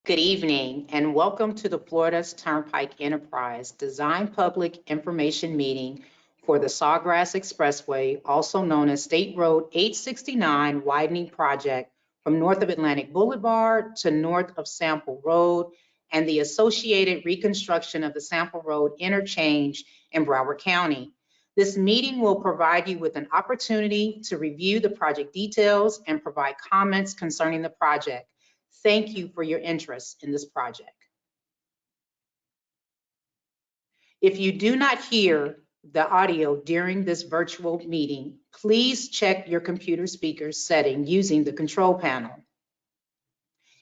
Good evening and welcome to the Florida's Turnpike Enterprise Design Public Information Meeting for the Sawgrass Expressway, also known as State Road 869 widening project from north of Atlantic Boulevard to north of Sample Road and the associated reconstruction of the Sample Road interchange in Broward County. This meeting will provide you with an opportunity to review the project details and provide comments concerning the project. Thank you for your interest in this project. If you do not hear the audio during this virtual meeting, please check your computer speaker setting using the control panel.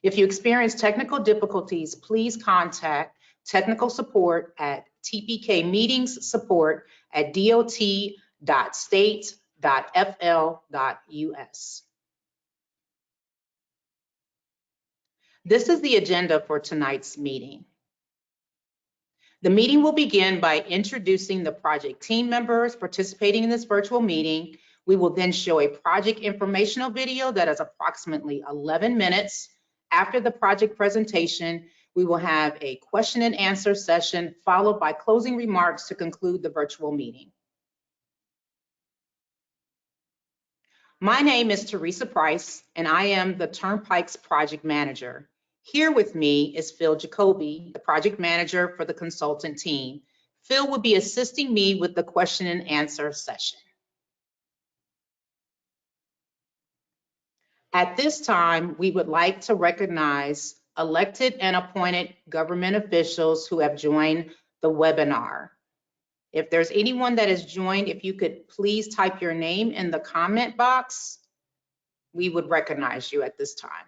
If you experience technical difficulties, please contact technical support at tpkmeetingsupport@dot.state.fl.us. This is the agenda for tonight's meeting. The meeting will begin by introducing the project team members participating in this virtual meeting. We will then show a project informational video that is approximately 11 minutes. After the project presentation, we will have a question and answer session followed by closing remarks to conclude the virtual meeting. My name is Teresa Price, and I am the Turnpike's project manager. Here with me is Phil Jacoby, the project manager for the consultant team. Phil will be assisting me with the question and answer session. At this time, we would like to recognize elected and appointed government officials who have joined the webinar. If there's anyone that has joined, if you could please type your name in the comment box, we would recognize you at this time.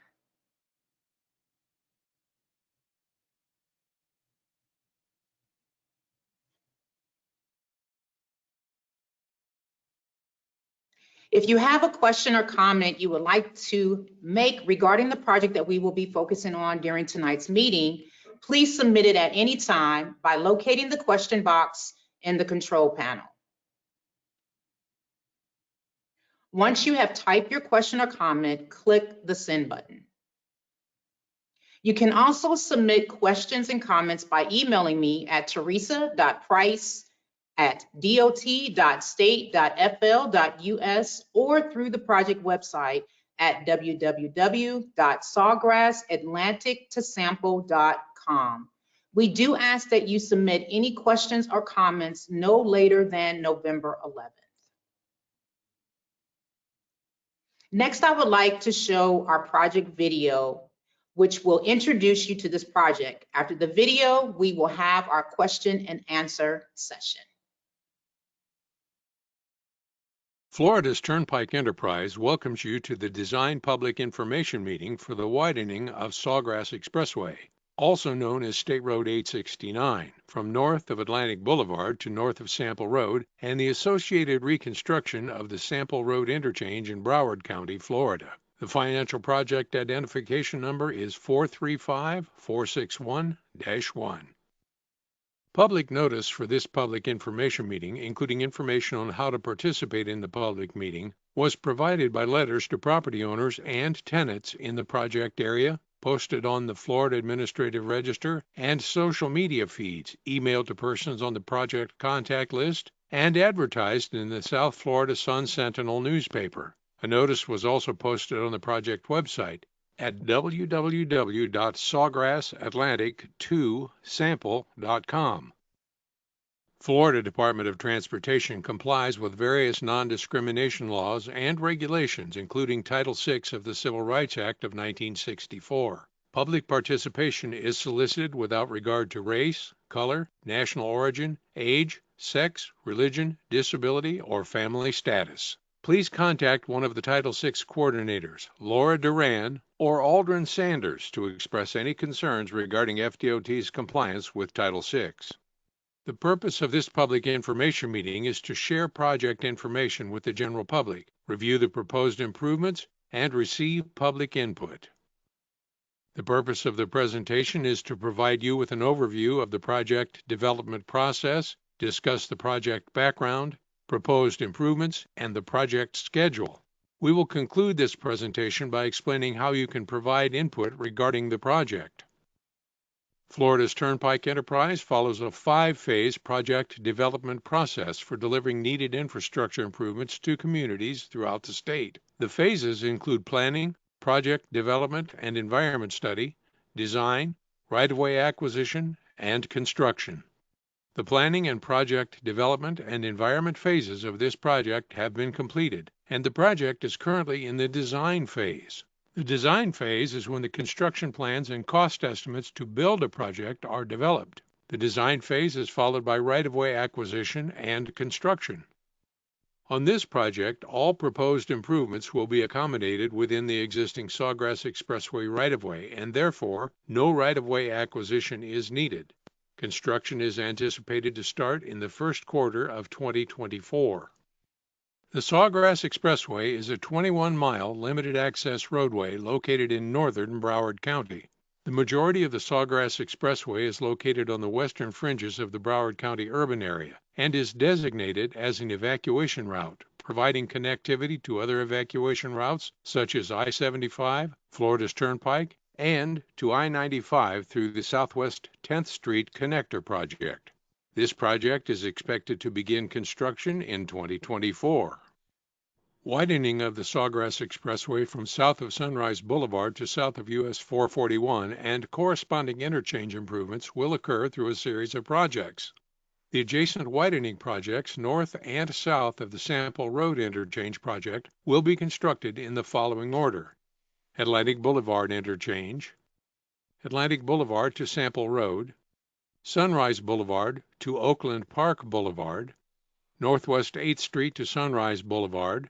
If you have a question or comment you would like to make regarding the project that we will be focusing on during tonight's meeting, please submit it at any time by locating the question box in the control panel. Once you have typed your question or comment, click the send button. You can also submit questions and comments by emailing me at teresa.price@dot.state.fl.us or through the project website at www.sawgrassatlantictosample.com. We do ask that you submit any questions or comments no later than November 11th. Next, I would like to show our project video, which will introduce you to this project. After the video, we will have our question and answer session. Florida's Turnpike Enterprise welcomes you to the Design Public Information Meeting for the widening of Sawgrass Expressway, also known as State Road 869, from north of Atlantic Boulevard to north of Sample Road, and the associated reconstruction of the Sample Road interchange in Broward County, Florida. The financial project identification number is 435461-1. Public notice for this public information meeting, including information on how to participate in the public meeting, was provided by letters to property owners and tenants in the project area, posted on the Florida Administrative Register and social media feeds, emailed to persons on the project contact list, and advertised in the South Florida Sun-Sentinel newspaper. A notice was also posted on the project website at www.sawgrassatlantic2sample.com. Florida Department of Transportation complies with various non-discrimination laws and regulations, including Title VI of the Civil Rights Act of 1964. Public participation is solicited without regard to race, color, national origin, age, sex, religion, disability, or family status. Please contact one of the Title VI coordinators, Laura Duran or Aldrin Sanders, to express any concerns regarding FDOT's compliance with Title VI. The purpose of this public information meeting is to share project information with the general public, review the proposed improvements, and receive public input. The purpose of the presentation is to provide you with an overview of the project development process, discuss the project background, proposed improvements, and the project schedule. We will conclude this presentation by explaining how you can provide input regarding the project. Florida's Turnpike Enterprise follows a 5-phase project development process for delivering needed infrastructure improvements to communities throughout the state. The phases include planning, project development and environment study, design, right-of-way acquisition, and construction. The planning and project development and environment phases of this project have been completed, and the project is currently in the design phase. The design phase is when the construction plans and cost estimates to build a project are developed. The design phase is followed by right-of-way acquisition and construction. On this project, all proposed improvements will be accommodated within the existing Sawgrass Expressway right-of-way, and therefore, no right-of-way acquisition is needed. Construction is anticipated to start in the first quarter of 2024. The Sawgrass Expressway is a 21-mile limited-access roadway located in northern Broward County. The majority of the Sawgrass Expressway is located on the western fringes of the Broward County urban area and is designated as an evacuation route, providing connectivity to other evacuation routes such as I-75, Florida's Turnpike, and to I-95 through the Southwest 10th Street Connector Project. This project is expected to begin construction in 2024. Widening of the Sawgrass Expressway from south of Sunrise Boulevard to south of US 441 and corresponding interchange improvements will occur through a series of projects. The adjacent widening projects north and south of the Sample Road Interchange project will be constructed in the following order: Atlantic Boulevard Interchange, Atlantic Boulevard to Sample Road, Sunrise Boulevard to Oakland Park Boulevard, Northwest 8th Street to Sunrise Boulevard,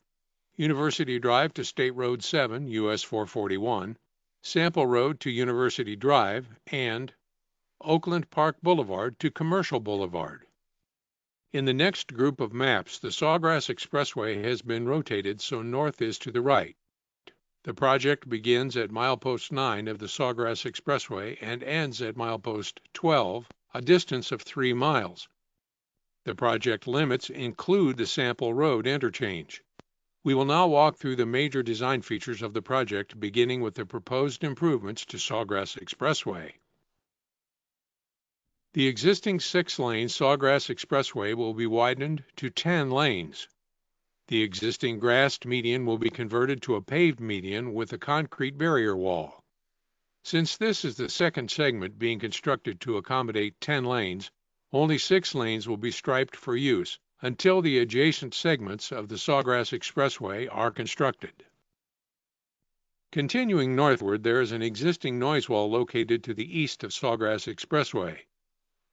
University Drive to State Road 7, US 441, Sample Road to University Drive, and Oakland Park Boulevard to Commercial Boulevard. In the next group of maps, the Sawgrass Expressway has been rotated so north is to the right. The project begins at milepost 9 of the Sawgrass Expressway and ends at milepost 12, a distance of 3 miles. The project limits include the Sample Road interchange. We will now walk through the major design features of the project, beginning with the proposed improvements to Sawgrass Expressway. The existing 6-lane Sawgrass Expressway will be widened to 10 lanes. The existing grassed median will be converted to a paved median with a concrete barrier wall. Since this is the second segment being constructed to accommodate 10 lanes, only 6 lanes will be striped for use until the adjacent segments of the Sawgrass Expressway are constructed. Continuing northward, there is an existing noise wall located to the east of Sawgrass Expressway.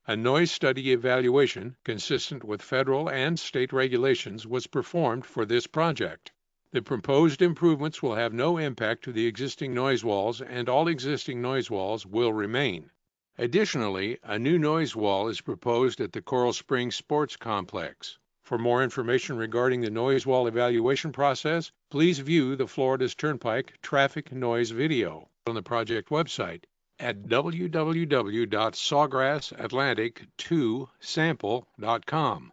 A noise study evaluation, consistent with federal and state regulations, was performed for this project. The proposed improvements will have no impact to the existing noise walls, and all existing noise walls will remain. Additionally, a new noise wall is proposed at the Coral Springs Sports Complex. For more information regarding the noise wall evaluation process, please view the Florida's Turnpike traffic noise video on the project website at www.sawgrassatlantic2sample.com.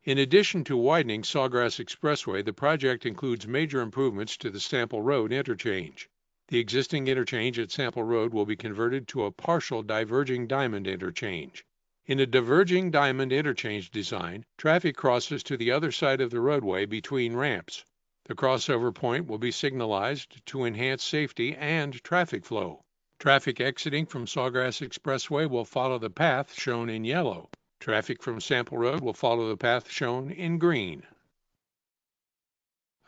In addition to widening Sawgrass Expressway, the project includes major improvements to the Sample Road interchange. The existing interchange at Sample Road will be converted to a partial diverging diamond interchange. In a diverging diamond interchange design, traffic crosses to the other side of the roadway between ramps. The crossover point will be signalized to enhance safety and traffic flow. Traffic exiting from Sawgrass Expressway will follow the path shown in yellow. Traffic from Sample Road will follow the path shown in green.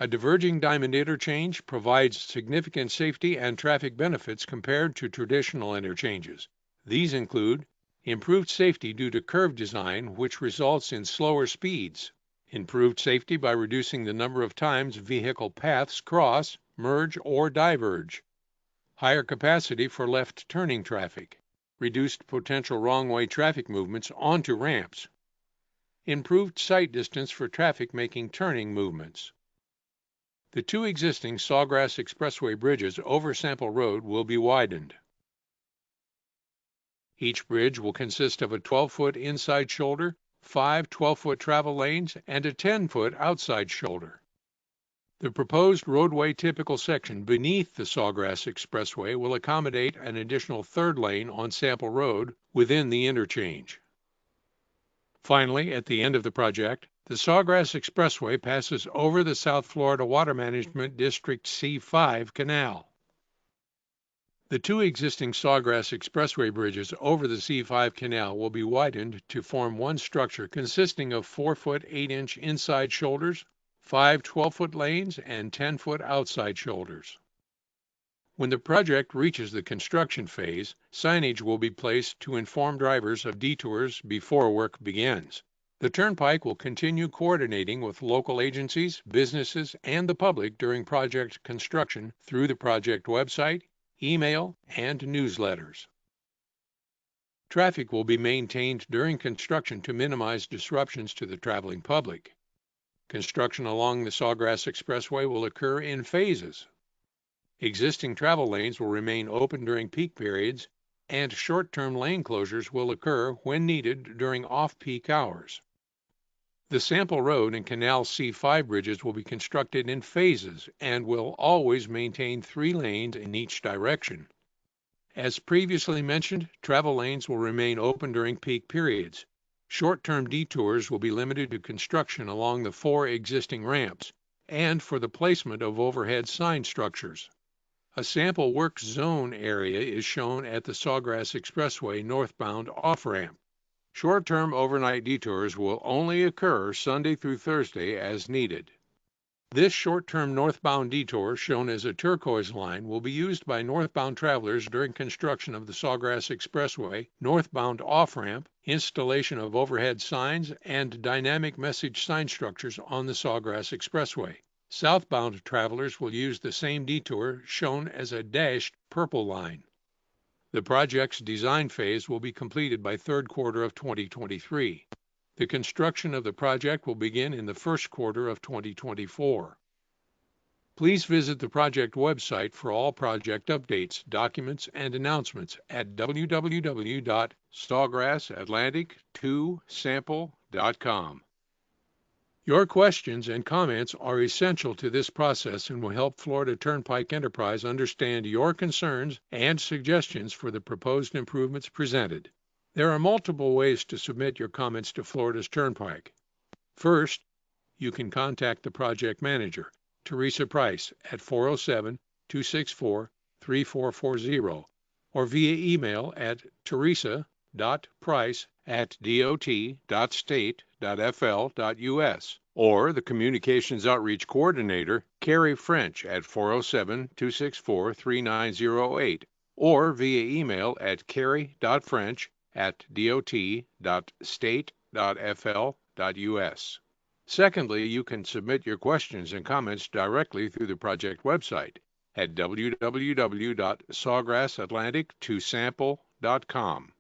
A diverging diamond interchange provides significant safety and traffic benefits compared to traditional interchanges. These include improved safety due to curve design, which results in slower speeds. Improved safety by reducing the number of times vehicle paths cross, merge, or diverge. Higher capacity for left turning traffic. Reduced potential wrong-way traffic movements onto ramps. Improved sight distance for traffic making turning movements. The 2 existing Sawgrass Expressway bridges over Sample Road will be widened. Each bridge will consist of a 12-foot inside shoulder, 5 12-foot travel lanes, and a 10-foot outside shoulder. The proposed roadway typical section beneath the Sawgrass Expressway will accommodate an additional third lane on Sample Road within the interchange. Finally, at the end of the project, the Sawgrass Expressway passes over the South Florida Water Management District C5 canal. The two existing Sawgrass Expressway bridges over the C5 canal will be widened to form one structure consisting of 4-foot 8-inch inside shoulders, 5 12-foot lanes, and 10-foot outside shoulders. When the project reaches the construction phase, signage will be placed to inform drivers of detours before work begins. The Turnpike will continue coordinating with local agencies, businesses, and the public during project construction through the project website, email, and newsletters. Traffic will be maintained during construction to minimize disruptions to the traveling public. Construction along the Sawgrass Expressway will occur in phases. Existing travel lanes will remain open during peak periods, and short-term lane closures will occur when needed during off-peak hours. The Sample Road and Canal C5 bridges will be constructed in phases and will always maintain 3 lanes in each direction. As previously mentioned, travel lanes will remain open during peak periods. Short-term detours will be limited to construction along the 4 existing ramps and for the placement of overhead sign structures. A sample work zone area is shown at the Sawgrass Expressway northbound off-ramp. Short-term overnight detours will only occur Sunday through Thursday as needed. This short-term northbound detour, shown as a turquoise line, will be used by northbound travelers during construction of the Sawgrass Expressway, northbound off-ramp, installation of overhead signs, and dynamic message sign structures on the Sawgrass Expressway. Southbound travelers will use the same detour, shown as a dashed purple line. The project's design phase will be completed by third quarter of 2023. The construction of the project will begin in the first quarter of 2024. Please visit the project website for all project updates, documents, and announcements at www.sawgrassatlantic2sample.com. Your questions and comments are essential to this process and will help Florida Turnpike Enterprise understand your concerns and suggestions for the proposed improvements presented. There are multiple ways to submit your comments to Florida's Turnpike. First, you can contact the project manager, Teresa Price, at 407-264-3440, or via email at teresa.price@dot.state.fl.us, or the Communications Outreach Coordinator, Carrie French, at 407-264-3908, or via email at carrie.french@dot.state.fl.us. Secondly, you can submit your questions and comments directly through the project website at www.sawgrassatlantic2sample.com.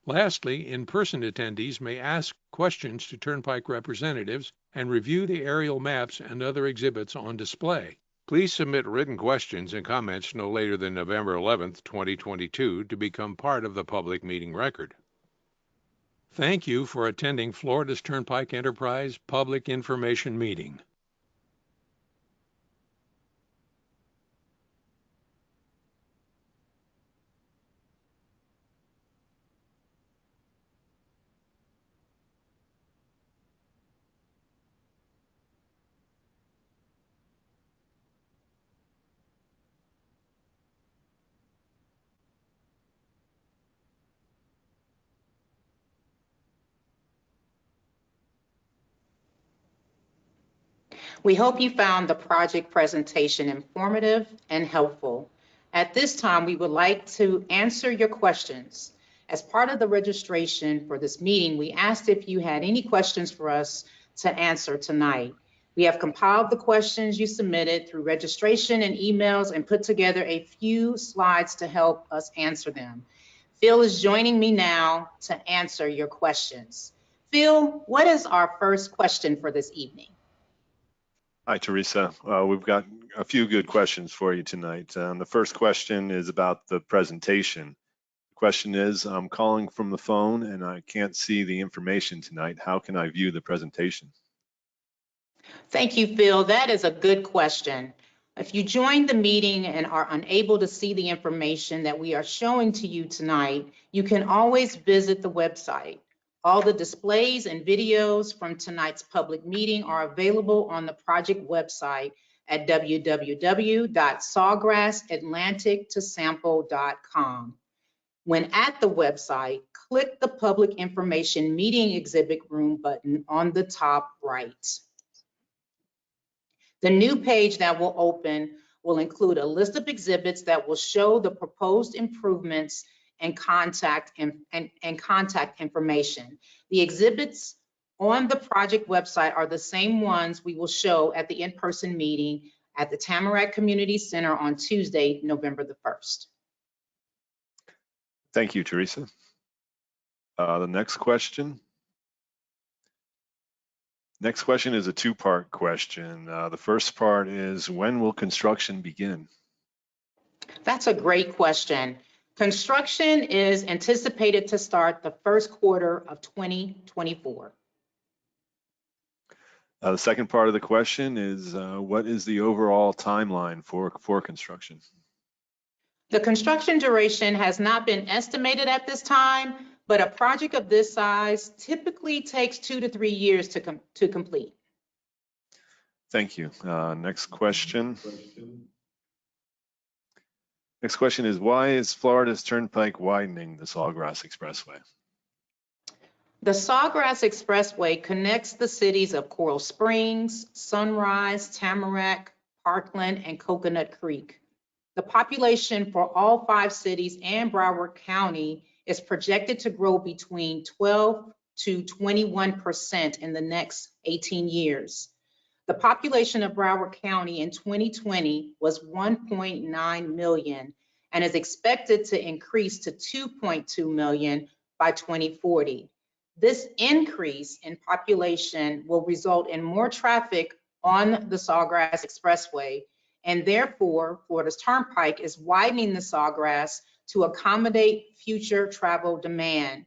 Lastly, in-person attendees may ask questions to Turnpike representatives and review the aerial maps and other exhibits on display. Please submit written questions and comments no later than November 11, 2022 to become part of the public meeting record. Thank you for attending Florida's Turnpike Enterprise Public Information Meeting. We hope you found the project presentation informative and helpful. At this time, we would like to answer your questions. As part of the registration for this meeting, we asked if you had any questions for us to answer tonight. We have compiled the questions you submitted through registration and emails and put together a few slides to help us answer them. Phil is joining me now to answer your questions. Phil, what is our first question for this evening? Hi, Teresa. We've got a few good questions for you tonight. The first question is about the presentation. The question is, I'm calling from the phone and I can't see the information tonight. How can I view the presentation? Thank you, Phil. That is a good question. If you joined the meeting and are unable to see the information that we are showing to you tonight, you can always visit the website. All the displays and videos from tonight's public meeting are available on the project website at www.sawgrassatlantictosample.com. When at the website, click the Public Information Meeting Exhibit Room button on the top right. The new page that will open will include a list of exhibits that will show the proposed improvements and contact information. The exhibits on the project website are the same ones we will show at the in-person meeting at the Tamarack Community Center on Tuesday, November the 1st. Thank you, Teresa. The next question. Next question is a two-part question. The first part is, when will construction begin? That's a great question. Construction is anticipated to start the first quarter of 2024. The second part of the question is, what is the overall timeline for construction? The construction duration has not been estimated at this time, but a project of this size typically takes 2 to 3 years to complete. Thank you. Next question. Next question is, why is Florida's Turnpike widening the Sawgrass Expressway? The Sawgrass Expressway connects the cities of Coral Springs, Sunrise, Tamarack, Parkland, and Coconut Creek. The population for all 5 cities and Broward County is projected to grow between 12 to 21% in the next 18 years. The population of Broward County in 2020 was 1.9 million and is expected to increase to 2.2 million by 2040. This increase in population will result in more traffic on the Sawgrass Expressway, and therefore Florida's Turnpike is widening the Sawgrass to accommodate future travel demand.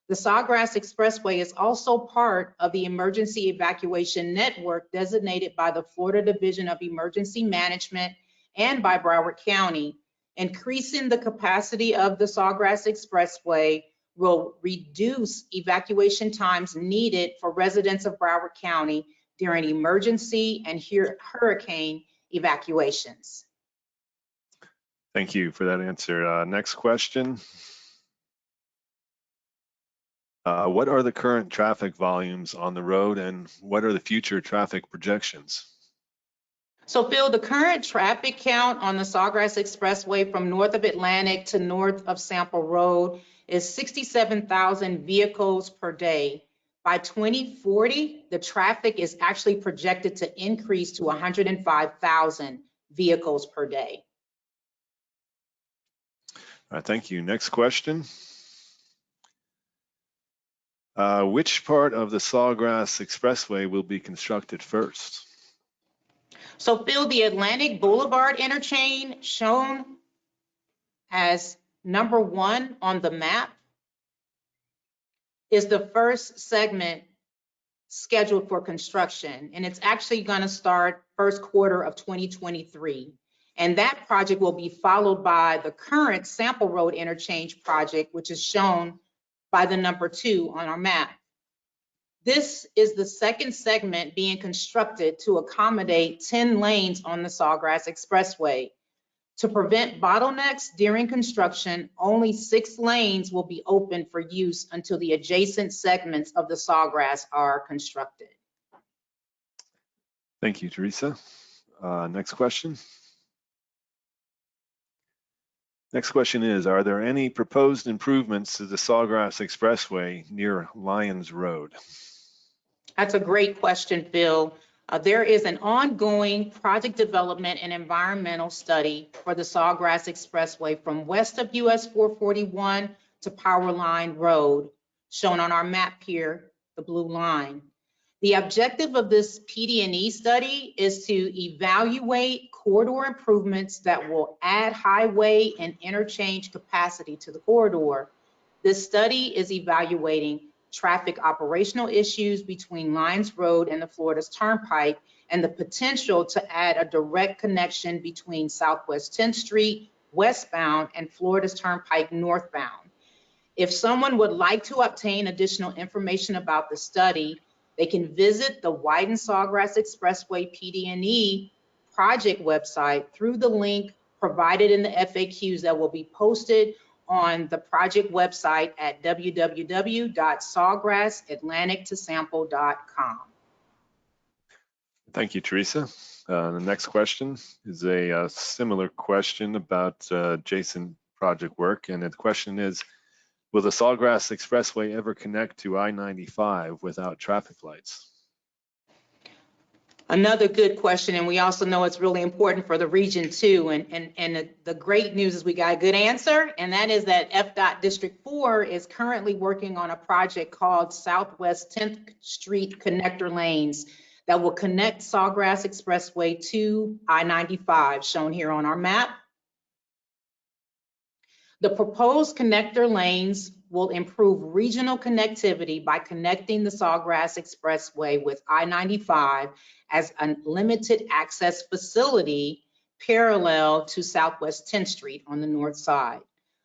The Sawgrass Expressway is also part of the emergency evacuation network designated by the Florida Division of Emergency Management and by Broward County. Increasing the capacity of the Sawgrass Expressway will reduce evacuation times needed for residents of Broward County during emergency and hurricane evacuations. Thank you for that answer. Next question. What are the current traffic volumes on the road, and what are the future traffic projections? So Phil, the current traffic count on the Sawgrass Expressway from north of Atlantic to north of Sample Road is 67,000 vehicles per day. By 2040, the traffic is actually projected to increase to 105,000 vehicles per day. All right, thank you. Next question. Which part of the Sawgrass Expressway will be constructed first? So Phil, the Atlantic Boulevard interchange shown as number 1 on the map is the first segment scheduled for construction, and it's actually going to start first quarter of 2023. And that project will be followed by the current Sample Road interchange project, which is shown by the number 2 on our map. This is the second segment being constructed to accommodate 10 lanes on the Sawgrass Expressway. To prevent bottlenecks during construction, only 6 lanes will be open for use until the adjacent segments of the Sawgrass are constructed. Thank you, Teresa. Next question. Next question is, are there any proposed improvements to the Sawgrass Expressway near Lyons Road? That's a great question, Phil. There is an ongoing project development and environmental study for the Sawgrass Expressway from west of US 441 to Power Line Road, shown on our map here, the blue line. The objective of this PD&E study is to evaluate corridor improvements that will add highway and interchange capacity to the corridor. This study is evaluating traffic operational issues between Lyons Road and the Florida's Turnpike, and the potential to add a direct connection between Southwest 10th Street westbound and Florida's Turnpike northbound. If someone would like to obtain additional information about the study, they can visit the Widen Sawgrass Expressway PD&E project website through the link provided in the FAQs that will be posted on the project website at www.sawgrassatlantictosample.com. Thank you, Teresa. The next question is a similar question about adjacent project work, and the question is, will the Sawgrass Expressway ever connect to I-95 without traffic lights? Another good question, and we also know it's really important for the region too. And the great news is we got a good answer, and that is that FDOT District 4 is currently working on a project called Southwest 10th Street Connector Lanes that will connect Sawgrass Expressway to I-95, shown here on our map. The proposed connector lanes will improve regional connectivity by connecting the Sawgrass Expressway with I-95 as a limited access facility parallel to Southwest 10th Street on the north side.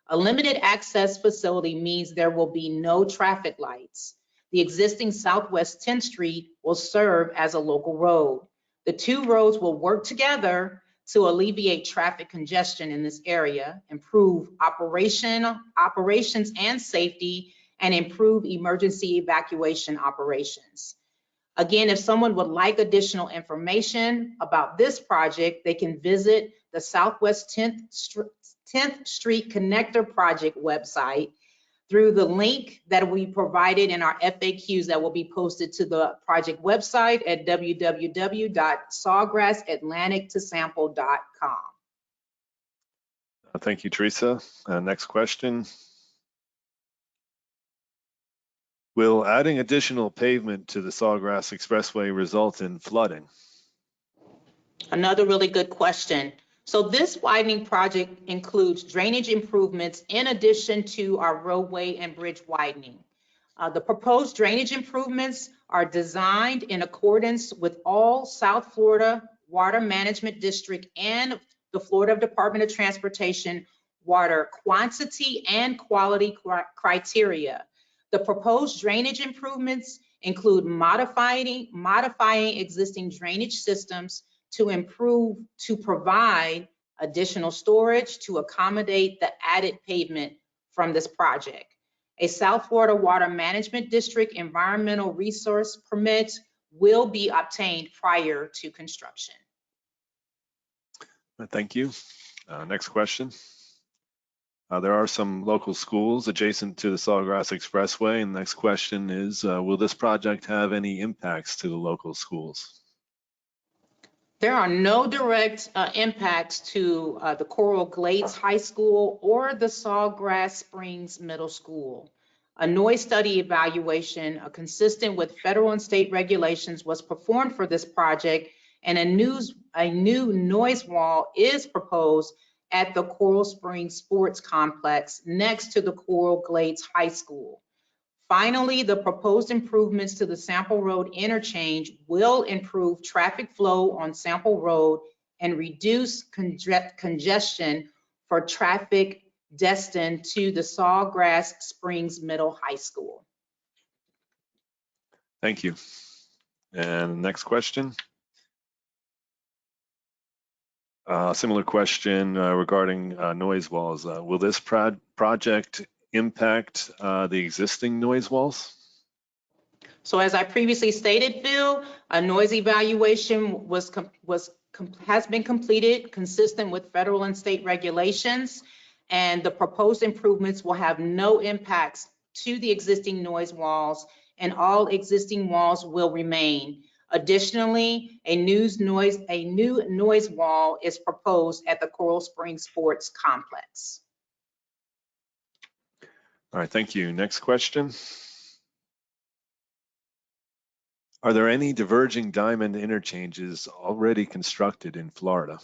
A limited access facility means there will be no traffic lights. The existing Southwest 10th Street will serve as a local road. The two roads will work together to alleviate traffic congestion in this area, improve operations and safety, and improve emergency evacuation operations. Again, if someone would like additional information about this project, they can visit the Southwest 10th Street Connector Project website through the link that we provided in our FAQs that will be posted to the project website at www.sawgrassatlantictosample.com. Thank you, Teresa. Next question. Will adding additional pavement to the Sawgrass Expressway result in flooding? Another really good question. So this widening project includes drainage improvements in addition to our roadway and bridge widening. The proposed drainage improvements are designed in accordance with all South Florida Water Management District and the Florida Department of Transportation water quantity and quality criteria. The proposed drainage improvements include modifying existing drainage systems to provide additional storage to accommodate the added pavement from this project. A South Florida Water Management District environmental resource permit will be obtained prior to construction. Thank you. Next question. There are some local schools adjacent to the Sawgrass Expressway, and the next question is, will this project have any impacts to the local schools? There are no direct impacts to the Coral Glades High School or the Sawgrass Springs Middle School. A noise study evaluation consistent with federal and state regulations was performed for this project, and a new noise wall is proposed at the Coral Springs Sports Complex next to the Coral Glades High School. Finally, the proposed improvements to the Sample Road interchange will improve traffic flow on Sample Road and reduce congestion for traffic destined to the Sawgrass Springs Middle High School. Thank you. And next question. Similar question regarding noise walls. Will this project impact the existing noise walls? So as I previously stated, Phil, a noise evaluation has been completed consistent with federal and state regulations, and the proposed improvements will have no impacts to the existing noise walls, and all existing walls will remain. Additionally, a new noise wall is proposed at the Coral Springs Sports Complex. All right, thank you. Next question. Are there any diverging diamond interchanges already constructed in Florida?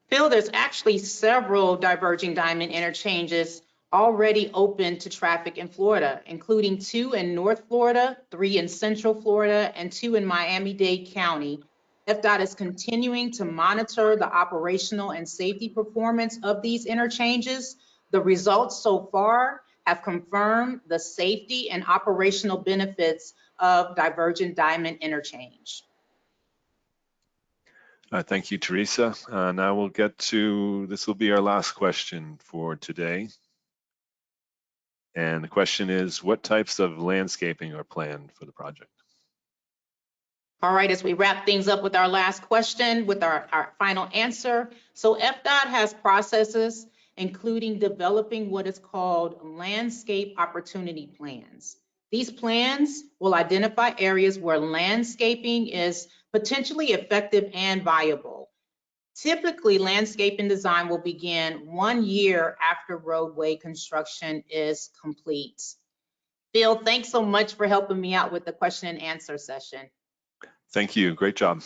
Phil, there's actually several diverging diamond interchanges already open to traffic in Florida, including 2 in North Florida, 3 in Central Florida, and 2 in Miami-Dade County. FDOT is continuing to monitor the operational and safety performance of these interchanges. The results so far have confirmed the safety and operational benefits of divergent diamond interchange. Thank you, Teresa. Now we'll get to, this will be our last question for today. And the question is, what types of landscaping are planned for the project? All right, as we wrap things up with our last question, with our final answer. So FDOT has processes, including developing what is called landscape opportunity plans. These plans will identify areas where landscaping is potentially effective and viable. Typically, landscaping design will begin 1 year after roadway construction is complete. Phil, thanks so much for helping me out with the question and answer session. Thank you. Great job.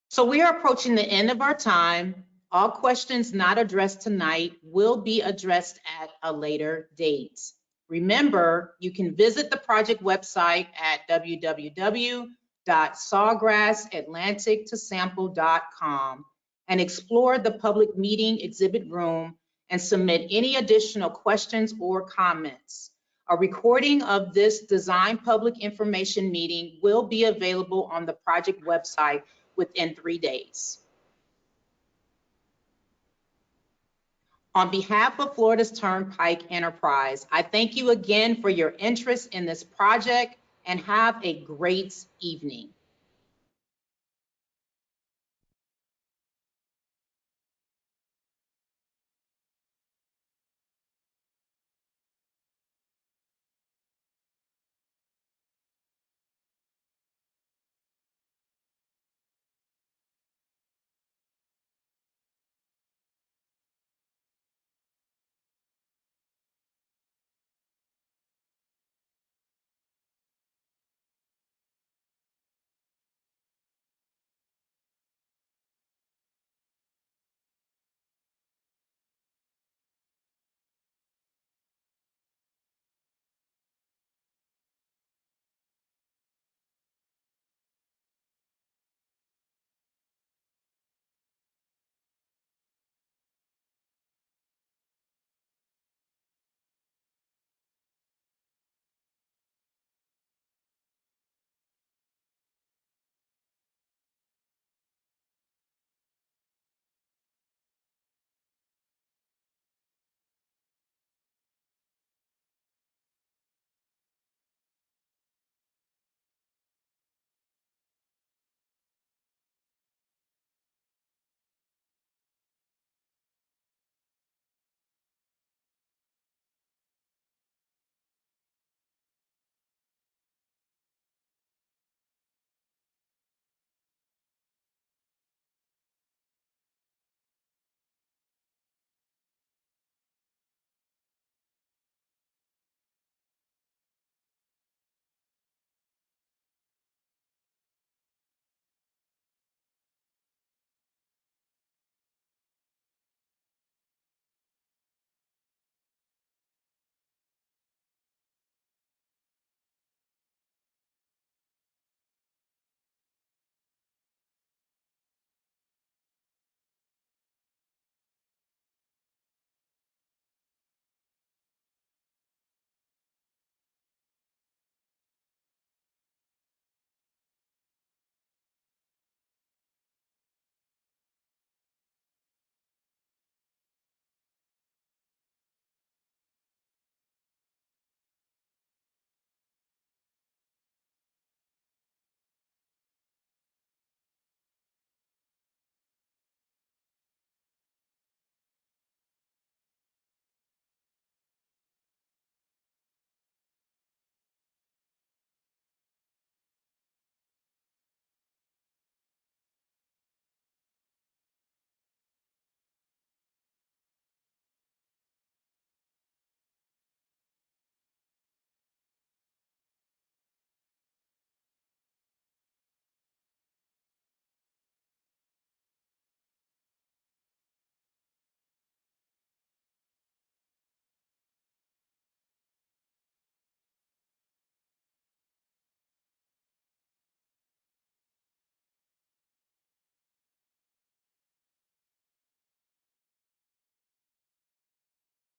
So we are approaching the end of our time. All questions not addressed tonight will be addressed at a later date. Remember, you can visit the project website at www.sawgrassatlantictosample.com and explore the public meeting exhibit room and submit any additional questions or comments. A recording of this design public information meeting will be available on the project website within 3 days. On behalf of Florida's Turnpike Enterprise, I thank you again for your interest in this project and have a great evening.